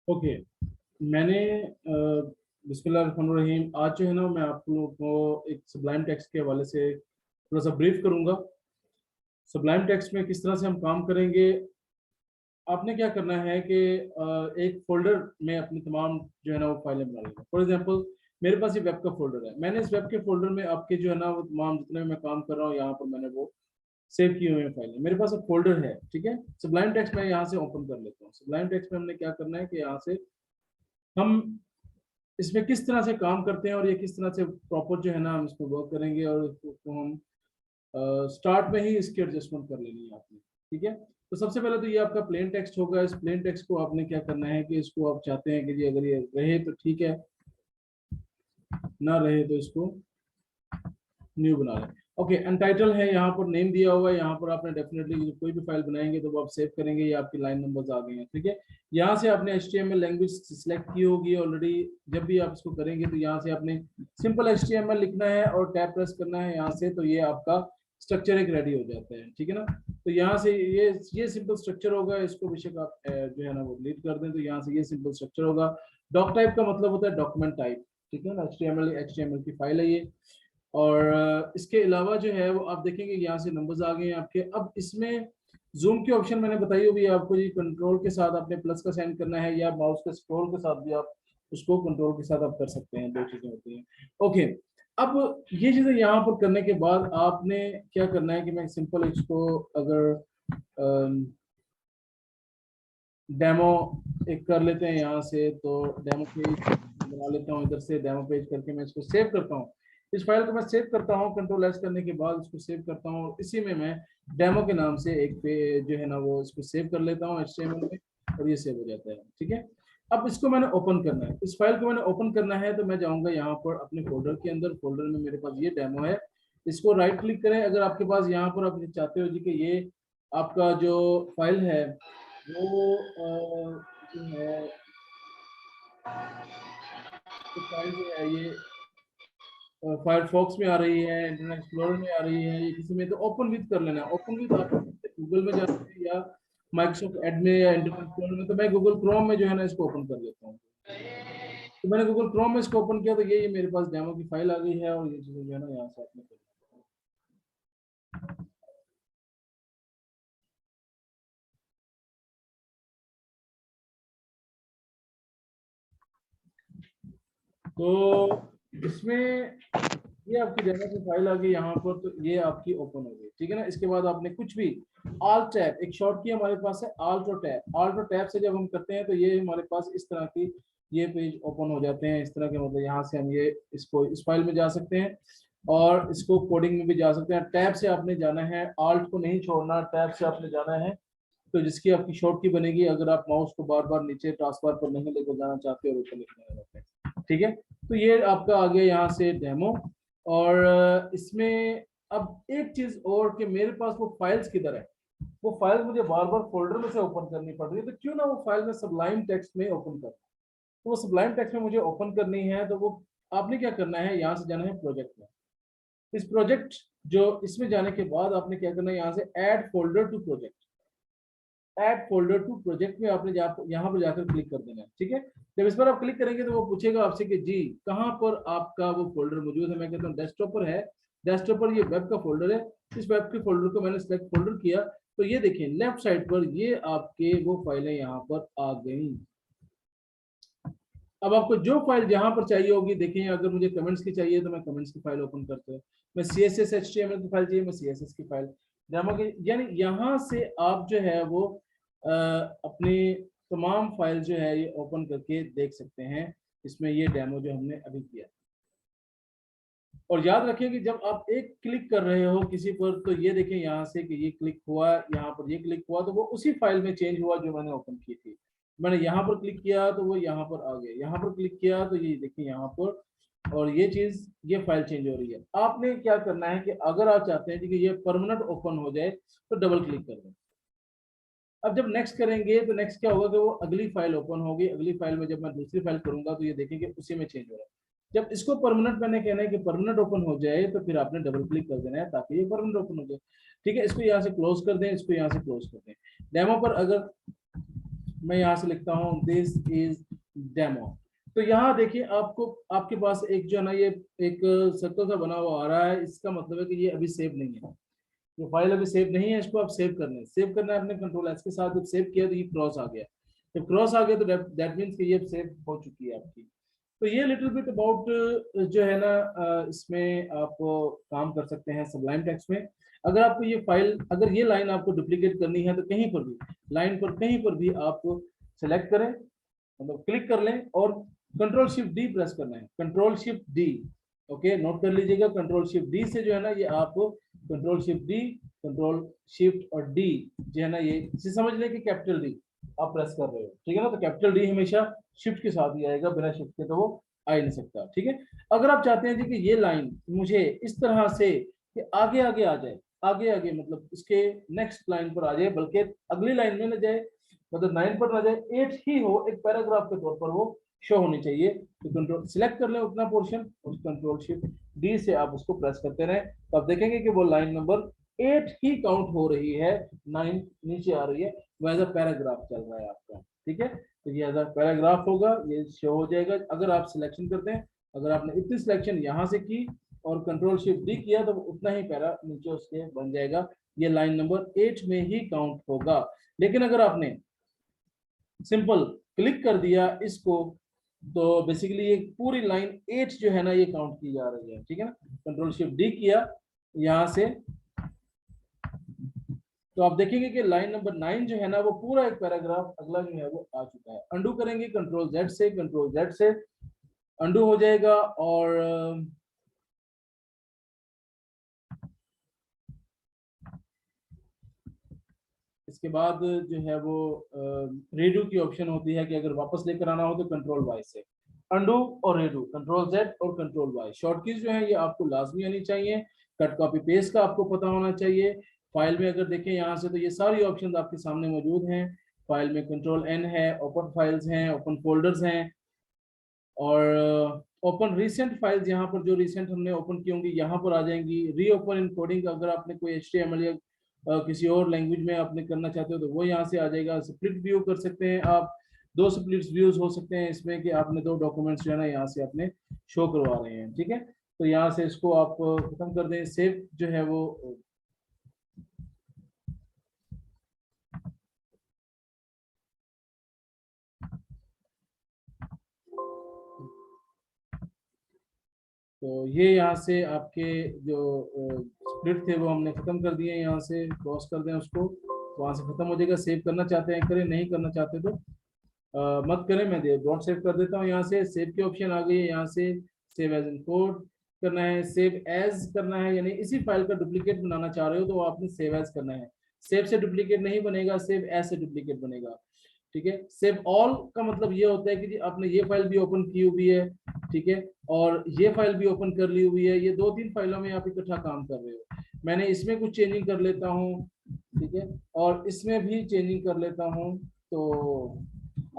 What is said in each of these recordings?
Okay. मैंने बिस्मिल्लाहिर्रहमानिर्रहीम, आज जो है ना मैं आप लोगों को एक सब्लाइम टेक्स्ट के हवाले से थोड़ा सा ब्रीफ करूंगा। सब्लाइम टेक्स्ट में किस तरह से हम काम करेंगे। आपने क्या करना है कि एक फोल्डर में अपनी तमाम जो है ना वो फाइलें बना लेंगे। फॉर एग्जांपल मेरे पास ये वेब का फोल्डर है, मैंने इस वेब के फोल्डर में आपके जो है ना वो तमाम जितने भी मैं काम कर रहा हूँ यहाँ पर मैंने वो सेव किए हुए हैं फाइलें। मेरे पास एक फोल्डर है, ठीक है। सब्लाइम टेक्स्ट मैं यहाँ से ओपन कर लेता हूँ। सब्लाइम टेक्स्ट में हमने क्या करना है कि यहाँ से हम इसमें किस तरह से काम करते हैं और ये किस तरह से प्रॉपर जो है ना हम इसको वर्क करेंगे, और इसको हम स्टार्ट में ही इसकी एडजस्टमेंट कर लेनी है आपने, ठीक है। तो सबसे पहले तो ये आपका प्लेन टेक्स्ट होगा। इस प्लेन टेक्स्ट को आपने क्या करना है कि इसको आप चाहते हैं कि जी अगर ये रहे तो ठीक है, ना रहे तो इसको न्यू बना लें। ओके, अनटाइटल है, यहाँ पर नेम दिया हुआ है। यहाँ पर आपने डेफिनेटली कोई भी फाइल बनाएंगे तो वो आप सेव करेंगे, ये आपकी लाइन नंबर्स आ गए हैं, ठीक है। यहाँ से आपने HTML लैंग्वेज सिलेक्ट की होगी ऑलरेडी। जब भी आप इसको करेंगे तो यहाँ से आपने सिंपल HTML लिखना है और टैब प्रेस करना है यहाँ से, तो ये आपका स्ट्रक्चर एक रेडी हो जाता है, ठीक है ना। तो यहाँ से ये सिंपल स्ट्रक्चर होगा। इसको बेशक आप जो है ना वो डिलीट कर दें, तो यहाँ से ये सिंपल स्ट्रक्चर होगा। डॉक टाइप का मतलब होता है डॉक्यूमेंट टाइप, ठीक है ना। HTML की फाइल है ये। और इसके अलावा जो है वो आप देखेंगे यहाँ से नंबर्स आ गए हैं आपके। अब इसमें जूम की ऑप्शन मैंने बताई होगी आपको, ये कंट्रोल के साथ आपने प्लस का साइन करना है, या माउस के स्क्रॉल के साथ भी आप उसको कंट्रोल के साथ आप कर सकते हैं। दो चीजें होती हैं। ओके, अब ये चीजें यहाँ पर करने के बाद आपने क्या करना है कि मैं सिंपल इसको अगर डेमो एक कर लेते हैं यहाँ से, तो डेमो पेज बना लेता हूँ। इधर से डेमो पेज करके मैं इसको सेव करता हूँ। इस फाइल को मैं सेव करता हूँ, कंट्रोल S करने के बाद इसको सेव करता हूँ, और इसी में मैं डेमो के नाम से एक पेज जो है ना वो इसको सेव कर लेता हूँ HTML में, और ये सेव हो जाता है, ठीक है। अब इसको मैंने ओपन करना है, इस फाइल को मैंने ओपन करना है, तो मैं जाऊंगा यहाँ पर अपने फोल्डर के अंदर। फोल्डर में मेरे पास ये डेमो है, इसको राइट क्लिक करें। अगर आपके पास यहाँ पर आप चाहते हो जी कि ये आपका जो फाइल है वो जो है, तो फाइल जो है ये फायरफॉक्स में आ रही है, इंटरनेट एक्सप्लोरर में आ रही है, ये किसी में, तो ओपन विद कर लेना है। ओपन विद आप गूगल में जाते हैं या माइक्रोसॉफ्ट एड में या इंटरनेट एक्सप्लोरर में। तो मैं गूगल क्रोम में जो है ना इसको ओपन कर लेता हूँ। तो मैंने गूगल क्रोम में इसको ओपन किया, तो ये मेरे पास डेमो की फाइल आ गई है, और ये चीजें जो है ना यहाँ से आपने कर। तो इसमें ये आपकी डेमो की फाइल आ गई यहाँ पर, तो ये आपकी ओपन हो गई, ठीक है ना। इसके बाद आपने कुछ भी आल्ट टैब, एक शॉर्ट की हमारे पास है आल्ट और टैब। आल्ट और टैब से जब हम करते हैं तो ये हमारे पास इस तरह की ये पेज ओपन हो जाते हैं, इस तरह के। मतलब यहाँ से हम ये इसको इस फाइल में जा सकते हैं, और इसको कोडिंग में भी जा सकते हैं। टैब से आपने जाना है, आल्ट को नहीं छोड़ना, टैब से आपने जाना है। तो जिसकी आपकी शॉर्ट की बनेगी, अगर आप माउस को बार बार नीचे टास्क बार पर नहीं लेकर जाना चाहते और ऊपर लिखना चाहते हैं, ठीक है। तो ये आपका आ गया यहाँ से डेमो। और इसमें अब एक चीज और कि मेरे पास वो फाइल्स किधर है। वो फाइल मुझे बार बार फोल्डर में से ओपन करनी पड़ रही है, तो क्यों ना वो फाइल में सबलाइम टेक्स्ट में ओपन कर। तो वो सबलाइम टेक्स्ट में मुझे ओपन करनी है, तो वो आपने क्या करना है, यहाँ से जाना है प्रोजेक्ट में। इस प्रोजेक्ट जो इसमें जाने के बाद आपने क्या करना है, यहाँ से add folder to project. Add folder to project में आपने यहाँ पर जाकर क्लिक कर देना है, ठीक है। जब इस पर आप क्लिक करेंगे तो वो पूछेगा आपसे कि जी कहाँ पर आपका वो फोल्डर मौजूद है। मैं कहता हूँ डेस्कटॉप पर है। डेस्कटॉप पर ये वेब का फोल्डर है। इस वेब के फोल्डर को मैंने सिलेक्ट फोल्डर किया, तो ये देखिए लेफ्ट साइड पर ये आपके वो फाइलें यहाँ पर आ गई। अब आपको जो फाइल जहां पर चाहिए होगी, देखिए अगर मुझे कमेंट्स की चाहिए तो मैं कमेंट्स की फाइल ओपन करते हैं। मैं CSS HTML की फाइल चाहिए, मैं CSS की फाइल डेमो की, यानी यहाँ से आप जो है वो अपनी तमाम फाइल जो है ये ओपन करके देख सकते हैं। इसमें ये डेमो जो हमने अभी किया। और याद रखिए कि जब आप एक क्लिक कर रहे हो किसी पर, तो ये देखें यहाँ से कि ये क्लिक हुआ, यहाँ पर ये क्लिक हुआ, तो वो उसी फाइल में चेंज हुआ जो मैंने ओपन की थी। मैंने यहाँ पर क्लिक किया तो वो यहाँ पर आ गया, यहाँ पर क्लिक किया तो ये देखिए यहाँ पर, और ये चीज ये फाइल चेंज हो रही है। आपने क्या करना है कि अगर आप चाहते हैं कि ये परमानेंट ओपन हो जाए, तो डबल क्लिक कर दें। अब जब नेक्स्ट करेंगे तो नेक्स्ट क्या होगा कि वो अगली फाइल ओपन होगी। अगली फाइल में जब मैं दूसरी फाइल करूंगा तो ये देखेंगे उसी में चेंज हो रहा है। जब इसको परमानेंट मैंने कहना है कि परमानेंट ओपन हो जाए, तो फिर आपने डबल क्लिक कर देना है ताकि ये परमानेंट ओपन हो जाए, ठीक है। इसको यहाँ से क्लोज कर दें, इसको यहाँ से क्लोज कर दें। डेमो पर अगर मैं यहाँ से लिखता हूँ दिस इज डेमो। तो यहाँ देखिए आपको आपके पास एक जो है ना ये एक सर्कल सा बना हुआ आ रहा है, इसका मतलब है कि ये अभी सेव नहीं है, ये फाइल अभी सेव नहीं है, इसको आप सेव करना है। सेव करना है अपने कंट्रोल एस के साथ, जब सेव किया तो ये क्रॉस आ गया, जब क्रॉस आ गया तो दैट मीन्स कि ये सेव हो चुकी है आपकी। तो ये लिटिल बिट अबाउट जो है ना इसमें आप काम कर सकते हैं सबलाइम टेक्स्ट में। अगर आपको ये फाइल, अगर ये लाइन आपको डुप्लीकेट करनी है तो कहीं पर भी लाइन पर कहीं पर भी आप सेलेक्ट करें, मतलब क्लिक कर लें और कंट्रोल शिफ्ट डी प्रेस करना है, control shift D. Okay, note कर लीजिएगा, कंट्रोल शिफ्ट डी से जो है ना ये आप control shift D, control shift और डी जो है ना ये इसे समझ लें कि कैपिटल डी आप प्रेस कर रहे हो, ठीक है ना। तो कैपिटल डी हमेशा शिफ्ट के साथ ही आएगा, बिना शिफ्ट के तो वो आ ही नहीं सकता, ठीक है। अगर आप चाहते हैं जी कि ये लाइन मुझे इस तरह से कि आगे आगे आ जाए, आगे आगे मतलब इसके नेक्स्ट लाइन पर आ जाए, बल्कि अगली लाइन में न जाए, मतलब 9 पर ना जाए, 8 ही हो, एक पैराग्राफ के तौर पर वो शो होनी चाहिए। तो कंट्रोल सिलेक्ट कर लें उतना पोर्शन, और कंट्रोल शिफ्ट डी से आप उसको प्रेस करते रहें, तो आप देखेंगे कि वो लाइन नंबर 8 ही काउंट हो रही है, 9 नीचे आ रही है, वो एज अ पैराग्राफ चल रहा है आपका, ठीक है। तो ये एज अ पैराग्राफ होगा, ये शो हो जाएगा। अगर आप सिलेक्शन करते हैं, अगर आपने इतनी सिलेक्शन यहाँ से की और कंट्रोल शिफ्ट डी किया तो उतना ही पैरा नीचे उसके बन जाएगा, ये लाइन नंबर 8 में ही काउंट होगा। लेकिन अगर आपने सिंपल क्लिक कर दिया इसको, तो बेसिकली ये पूरी लाइन 8 जो है ना ये काउंट की जा रही है, ठीक है ना। कंट्रोल शिफ्ट डी किया यहां से, तो आप देखेंगे कि लाइन नंबर 9 जो है ना वो पूरा एक पैराग्राफ अगला जो है वो आ चुका है। अंडू करेंगे कंट्रोल जेड से, कंट्रोल जेड से अंडू हो जाएगा। और इसके बाद जो है वो रेडू की ऑप्शन होती है कि अगर वापस लेकर आना हो तो कंट्रोल वाई से अंडू और रेडू, कंट्रोल जेड और कंट्रोल वाई। शॉर्ट कीज जो है ये आपको लाजमी आनी चाहिए। कट कॉपी पेस्ट का आपको पता होना चाहिए। फाइल में अगर देखें यहाँ से तो ये सारी ऑप्शन आपके सामने मौजूद हैं। फाइल में कंट्रोल एन है, ओपन फाइल्स हैं, ओपन फोल्डर्स हैं, और ओपन रिसेंट फाइल्स, यहाँ पर जो रिसेंट हमने ओपन की होंगी यहाँ पर आ जाएंगी। रीओपन इनकोडिंग, अगर आपने कोई HTML या किसी और लैंग्वेज में आपने करना चाहते हो तो वो यहाँ से आ जाएगा। स्प्लिट व्यू कर सकते हैं आप, 2 स्प्लिट व्यूज हो सकते हैं इसमें कि आपने 2 डॉक्यूमेंट्स जो है ना यहाँ से अपने शो करवा रहे हैं, ठीक है। तो यहाँ से इसको आप खत्म कर दें। सेव जो है वो तो ये यहाँ से आपके जो स्प्लिट थे वो हमने खत्म कर दिए, यहाँ से क्रॉस कर दें उसको, वहां से खत्म हो जाएगा। सेव करना चाहते हैं करें, नहीं करना चाहते तो मत करें। मैं डॉट सेव कर देता हूँ। यहाँ से सेव की ऑप्शन आ गई है, यहाँ से सेव एज इन कोड करना है, सेव एज करना है, यानी इसी फाइल का डुप्लीकेट बनाना चाह रहे हो तो आपने सेव एज करना है। सेव से डुप्लीकेट नहीं बनेगा, सेव एज से डुप्लीकेट बनेगा, ठीक है। सेव ऑल का मतलब ये होता है कि जी आपने ये फाइल भी ओपन की हुई है, ठीक है, और ये फाइल भी ओपन कर ली हुई है, ये 2-3 फाइलों में आप इकट्ठा काम कर रहे हो। मैंने इसमें कुछ चेंजिंग कर लेता हूँ, ठीक है, और इसमें भी चेंजिंग कर लेता हूँ, तो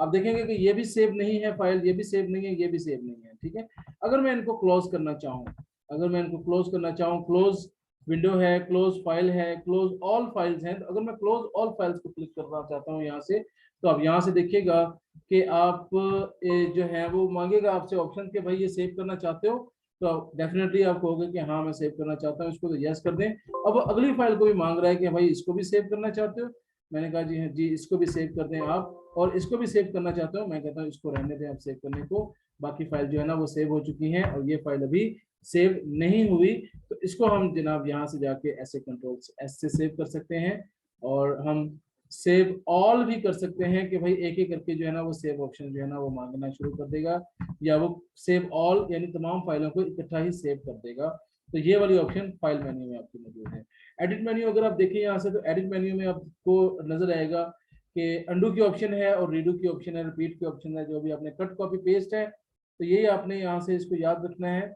आप देखेंगे कि ये भी सेव नहीं है फाइल, ये भी सेव नहीं है, ये भी सेव नहीं है, ठीक है। अगर मैं इनको क्लोज करना चाहूँ, अगर मैं इनको क्लोज करना चाहूँ, क्लोज विंडो है, क्लोज फाइल है, क्लोज ऑल फाइल्स हैं, तो अगर मैं क्लोज ऑल फाइल्स को क्लिक करना चाहता हूँ यहाँ से, तो आप यहाँ से देखिएगा कि आप जो है वो मांगेगा आपसे ऑप्शन कि भाई ये सेव करना चाहते हो, तो डेफिनेटली आप कहोगे कि हाँ मैं सेव करना चाहता हूँ, इसको तो यस कर दें। अब अगली फाइल को भी मांग रहा है कि भाई इसको भी सेव करना चाहते हो, मैंने कहा जी हाँ जी इसको भी सेव कर दें आप, और इसको भी सेव करना चाहते हो, मैं कहता हूँ इसको रहने दें आप सेव करने को। बाकी फाइल जो है ना वो सेव हो चुकी है, और ये फाइल अभी सेव नहीं हुई, तो इसको हम जनाब यहाँ से जाके ऐसे कंट्रोल एस से सेव कर सकते हैं, और हम सेव ऑल भी कर सकते हैं कि भाई एक एक करके जो है ना वो सेव ऑप्शन जो है ना वो मांगना शुरू कर देगा, या वो सेव ऑल यानी तमाम फाइलों को इकट्ठा ही सेव कर देगा। तो ये वाली ऑप्शन फाइल मेन्यू में आपकी मौजूद है। एडिट मेन्यू अगर आप देखें यहाँ से, तो एडिट मेन्यू में आपको नजर आएगा कि अंडू की ऑप्शन है और रीडू की ऑप्शन है, रिपीट की ऑप्शन है, जो भी आपने कट कॉपी पेस्ट है, तो यही आपने यहाँ से इसको याद रखना है।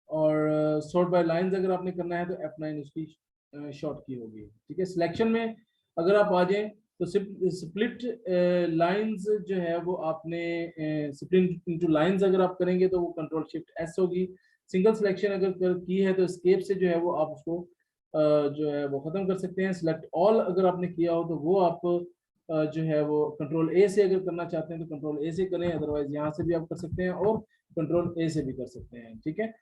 और सॉर्ट बाय लाइंस अगर आपने करना है तो F9 उसकी शॉर्ट की होगी, ठीक है। सिलेक्शन में अगर आप आ जाएं तो स्प्लिट लाइंस जो है वो आपने स्प्लिट इनटू लाइंस अगर आप करेंगे तो वो कंट्रोल शिफ्ट एस होगी। सिंगल सिलेक्शन अगर की है तो स्केप से जो है वो आप उसको जो है वो खत्म कर सकते हैं। सिलेक्ट ऑल अगर आपने किया हो तो वो आप जो है वो कंट्रोल ए से अगर करना चाहते हैं तो कंट्रोल ए से करें, अदरवाइज यहाँ से भी आप कर सकते हैं और कंट्रोल ए से भी कर सकते हैं। ठीक है,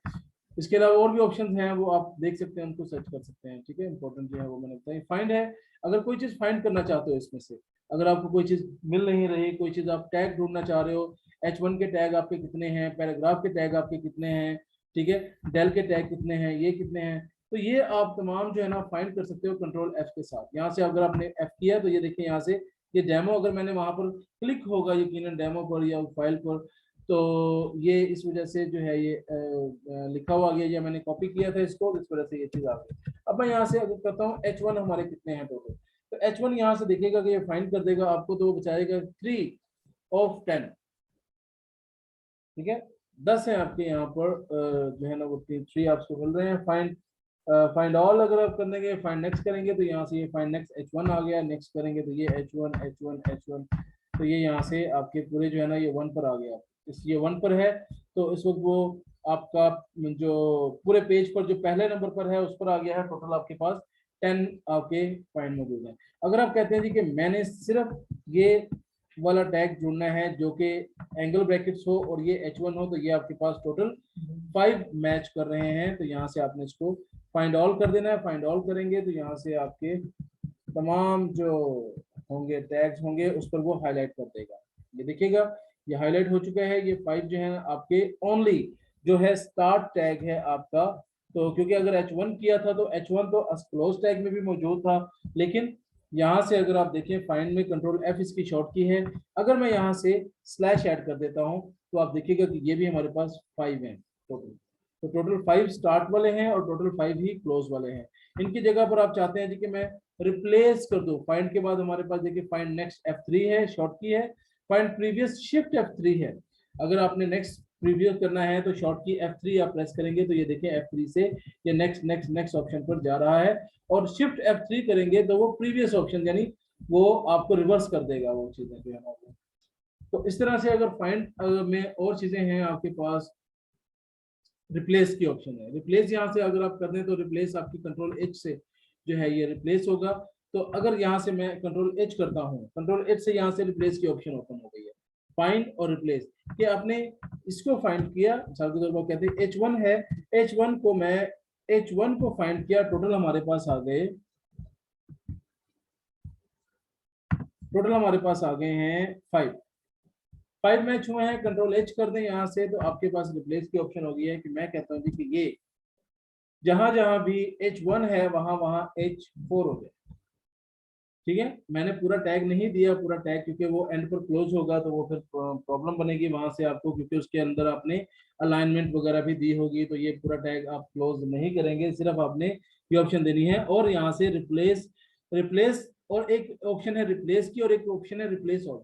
इसके अलावा और भी ऑप्शन हैं वो आप देख सकते हैं, उनको सर्च कर सकते हैं। ठीक है, इंपॉर्टेंट जो है वो मैंने बताया। फाइंड है, अगर कोई चीज फाइंड करना चाहते हो इसमें से, अगर आपको कोई चीज मिल नहीं रही, कोई चीज आप टैग ढूंढना चाह रहे हो, H1 के टैग आपके कितने हैं, पैराग्राफ के टैग आपके कितने हैं, ठीक है, डेल के टैग कितने हैं, ये कितने हैं, तो ये आप तमाम जो है ना फाइंड कर सकते हो कंट्रोल F के साथ। यहाँ से अगर आपने F किया तो ये देखिए यहाँ से ये डेमो, अगर मैंने वहां पर क्लिक होगा यकीनन डेमो पर या फाइल पर, तो ये इस वजह से जो है ये लिखा हुआ गया, या मैंने कॉपी किया था इसको, इस वजह से ये चीज आ गई। अब मैं यहाँ से अगर करता हूँ H1 हमारे कितने हैं टोटल, तो H1 यहाँ से देखिएगा कि ये फाइंड कर देगा आपको, तो वो बचाएगा 3/10। ठीक है, 10 है आपके यहाँ पर जो है ना वो 3 आपको मिल रहे हैं। फाइंड ऑल अगर आप कर देंगे, फाइंड नेक्स्ट करेंगे तो यहाँ से ये फाइंड नेक्स्ट H1 आ गया, नेक्स्ट करेंगे तो ये H1, तो ये यहाँ से आपके पूरे जो है ना ये 1 पर आ गया। इस ये 1 पर है तो इस वक्त वो आपका जो पूरे पेज पर जो पहले नंबर पर है उस पर आ गया है। टोटल आपके पास 10 आपके फाइंड मौजूद है। अगर आप कहते हैं जी कि मैंने सिर्फ ये वाला टैग जोड़ना है जो कि एंगल ब्रैकेट्स हो और ये H1 हो, तो ये आपके पास टोटल 5 मैच कर रहे हैं, तो यहाँ से आपने इसको फाइंड ऑल कर देना है। फाइंड ऑल करेंगे तो यहाँ से आपके तमाम जो होंगे टैग्स होंगे उस पर वो हाईलाइट कर देगा। ये देखिएगा ये हाईलाइट हो चुका है, ये 5 जो है आपके ओनली जो है स्टार्ट टैग है आपका। तो क्योंकि अगर H1 किया था तो H1 तो क्लोज टैग में भी मौजूद था, लेकिन यहाँ से अगर आप देखें फाइंड में कंट्रोल F इसकी शॉर्ट की है, अगर मैं यहाँ से स्लैश ऐड कर देता हूँ तो आप देखिएगा कि ये भी हमारे पास 5 हैं टोटल। तो टोटल 5 स्टार्ट वाले हैं और टोटल 5 ही क्लोज वाले हैं। इनकी जगह पर आप चाहते हैं जी कि मैं रिप्लेस कर दूं, फाइंड के बाद हमारे पास देखिए फाइंड नेक्स्ट F3 है, शॉर्ट की है, फाइंड प्रीवियस शिफ्ट F3 है। अगर आपने नेक्स्ट प्रीवियस करना है तो शॉर्ट की F3 आप प्रेस करेंगे तो ये देखिए F3 से ये नेक्स्ट नेक्स्ट नेक्स्ट ऑप्शन पर जा रहा है, और शिफ्ट F3 करेंगे तो वो प्रीवियस ऑप्शन यानी वो आपको रिवर्स कर देगा वो चीजें जो है ना। तो इस तरह से अगर फाइंड में और चीजें हैं आपके पास, रिप्लेस की ऑप्शन है। रिप्लेस यहाँ से अगर आप कर दें तो रिप्लेस आपकी कंट्रोल H से जो है ये रिप्लेस होगा। तो अगर यहाँ से मैं कंट्रोल H करता हूँ, कंट्रोल H से यहाँ से रिप्लेस की ऑप्शन ओपन हो गई है, फाइंड और रिप्लेस कि आपने इसको फाइंड किया, मिसाल के तौर पर कहते हैं H1 है, H1 को मैं H1 को फाइंड किया, टोटल हमारे पास आ गए, टोटल हमारे पास आ गए हैं 5 मैच हुए हैं। कंट्रोल H कर दें यहाँ से तो आपके पास रिप्लेस की ऑप्शन हो गई है कि मैं कहता हूँ कि ये जहां जहां भी H1 है वहां वहां H4 हो जाए। ठीक है, मैंने पूरा टैग नहीं दिया, पूरा टैग क्योंकि वो एंड पर क्लोज होगा तो वो फिर प्रॉब्लम बनेगी वहां से आपको, क्योंकि उसके अंदर आपने अलाइनमेंट वगैरह भी दी होगी, तो ये पूरा टैग आप क्लोज नहीं करेंगे, सिर्फ आपने ये ऑप्शन देनी है। और यहाँ से रिप्लेस, रिप्लेस और एक ऑप्शन है रिप्लेस की और एक ऑप्शन है रिप्लेस ऑल।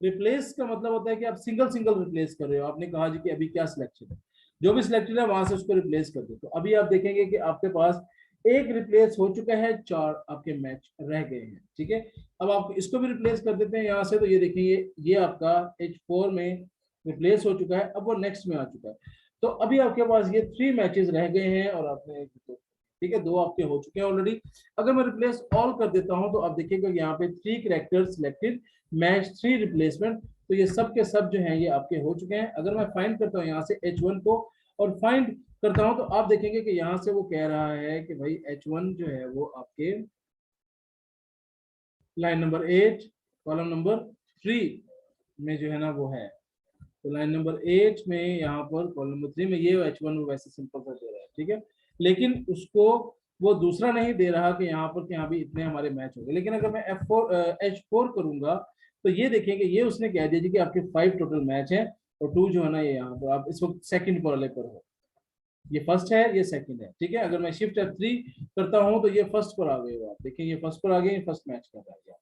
रिप्लेस का मतलब होता है कि आप सिंगल सिंगल रिप्लेस कर रहे हो, आपने कहा जी कि अभी क्या सिलेक्टेड है, जो भी सिलेक्टेड है वहां से उसको रिप्लेस कर दो। तो अभी आप देखेंगे कि आपके पास एक रिप्लेस हो चुका है, 4 आपके मैच रह गए हैं। ठीक है, अब आप इसको भी रिप्लेस कर देते हैं यहाँ से, तो ये देखिए ये आपका H4 में रिप्लेस हो चुका है, अब वो नेक्स्ट में आ चुका है। तो अभी आपके पास ये 3 मैचेस रह गए हैं और आपने, ठीक है, 2 आपके हो चुके हैं ऑलरेडी। अगर मैं रिप्लेस ऑल कर देता हूं तो आप देखिएगा यहाँ पे 3 कैरेक्टर सिलेक्टेड, मैच 3 रिप्लेसमेंट, तो ये सब के सब जो हैं ये आपके हो चुके हैं। अगर मैं फाइंड करता हूँ यहाँ से H1 को और फाइंड करता हूं तो आप देखेंगे कि यहाँ से वो कह रहा है कि भाई H1 जो है वो आपके लाइन नंबर 8 कॉलम नंबर 3 में जो है ना वो है। तो लाइन नंबर 8 में यहाँ पर कॉलम नंबर 3 में ये H1 वो वैसे सिंपल सा दे रहा है। ठीक है, लेकिन उसको वो दूसरा नहीं दे रहा कि यहाँ पर कि यहाँ भी इतने हमारे मैच हो गए। लेकिन अगर मैं H4 करूंगा तो ये देखेंगे ये उसने कह दिया जी कि आपके 5 टोटल मैच हैं और 2 जो है ना ये यहाँ पर आप इस वक्त सेकंड वाले पर हो, ये फर्स्ट है ये सेकंड है। ठीक है, अगर मैं शिफ्ट F3 करता हूं तो ये फर्स्ट पर आ गए हो, आप देखिए ये फर्स्ट पर आ गए, फर्स्ट मैच कर रहा है।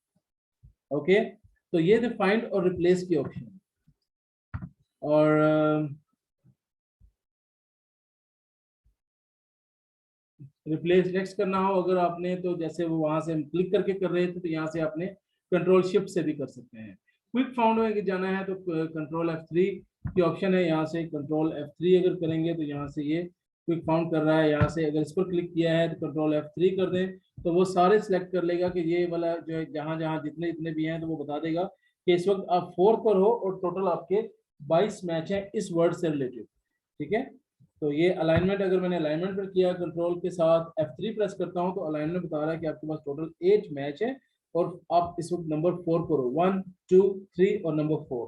ओके, तो ये थे फाइंड और रिप्लेस की ऑप्शन। और रिप्लेस नेक्स्ट करना हो अगर आपने, तो जैसे वो वहां से हम क्लिक करके कर रहे थे तो यहाँ से आपने कंट्रोल शिफ्ट से भी कर सकते हैं। क्विक फाउंड में जाना है तो कंट्रोल F3 की ऑप्शन है, यहाँ से कंट्रोल F3 अगर करेंगे तो यहाँ से ये क्विक फाउंड कर रहा है। यहाँ से अगर इस पर क्लिक किया है तो कंट्रोल F3 कर दें तो वो सारे सिलेक्ट कर लेगा कि ये वाला जो है जहां जहां जितने जितने भी हैं, तो वो बता देगा कि इस वक्त आप 4 पर हो और टोटल आपके 22 मैच हैं इस वर्ड से रिलेटेड। ठीक है, तो ये अलाइनमेंट, अगर मैंने अलाइनमेंट पर किया कंट्रोल के साथ F3 प्रेस करता हूँ, तो अलाइनमेंट बता रहा है कि आपके पास टोटल 8 मैच है और आप इस वक्त नंबर 4 पर हो, 1 2 3 और नंबर 4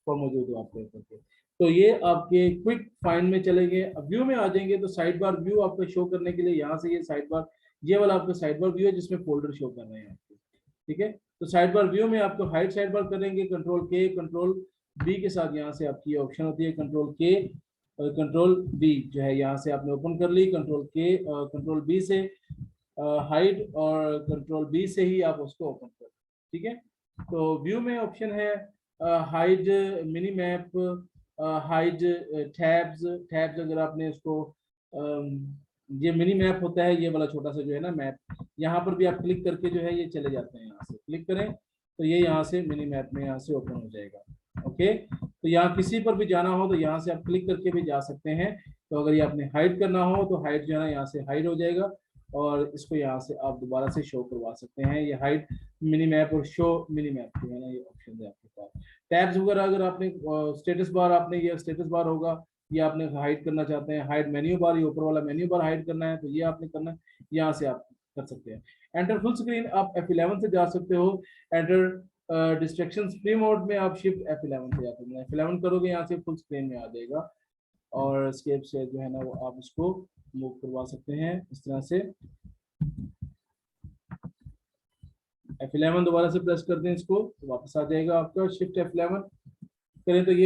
पर मौजूद हो आपके ऊपर के। तो ये आपके क्विक फाइंड में चलेंगे। अब व्यू में आ जाएंगे तो साइड बार व्यू आपको शो करने के लिए यहाँ से ये साइड बार, ये वाला आपका साइड बार व्यू है जिसमें फोल्डर शो कर रहे हैं आपके। ठीक है, तो साइड बार व्यू में आपको हाइड साइड बार करेंगे, कंट्रोल के कंट्रोल बी के साथ यहाँ से आपकी ऑप्शन होती है कंट्रोल के और कंट्रोल बी जो है यहाँ से आपने ओपन कर ली, कंट्रोल के कंट्रोल बी से हाइड और कंट्रोल बी से ही आप उसको ओपन कर। ठीक है, तो व्यू में ऑप्शन है hide mini map, hide tabs. Tabs अगर आपने इसको ये मिनी मैप होता है, ये वाला छोटा सा जो है ना मैप, यहाँ पर भी आप क्लिक करके जो है ये चले जाते हैं, यहाँ से क्लिक करें तो ये यहाँ से मिनी मैप में यहाँ से ओपन हो जाएगा। ओके, तो यहाँ किसी पर भी जाना हो तो यहाँ से आप क्लिक करके भी जा सकते हैं। तो अगर ये आपने हाइड करना हो तो हाइड जो है ना यहाँ से हाइड हो जाएगा और इसको यहाँ से आप दोबारा से शो करवा सकते हैं। ये हाइड मिनी मैप और शो मिनी मैप जो है ना ये ऑप्शन है आपके पास। टैब्स वगैरह अगर आपने स्टेटस बार, आपने ये स्टेटस बार होगा, ये आपने हाइड करना चाहते हैं, हाइड मेन्यू बार, ये ऊपर वाला मेन्यू बार हाइड करना है तो ये आपने करना है, यहाँ से आप कर सकते हैं। एंटर फुल स्क्रीन आप F11 से जा सकते हो। एंटर डिस्ट्रैक्शन फ्री मोड में आप शिफ्ट F11 से जा सकते हैं। F11 करोगे यहाँ से फुल स्क्रीन में आ जाएगा और स्केप से जो है ना वो आप इसको मूव करवा सकते हैं इस तरह से। F11 दोबारा से प्रेस कर दें इसको तो वापस आ जाएगा आपका, शिफ्ट F11 करें तो ये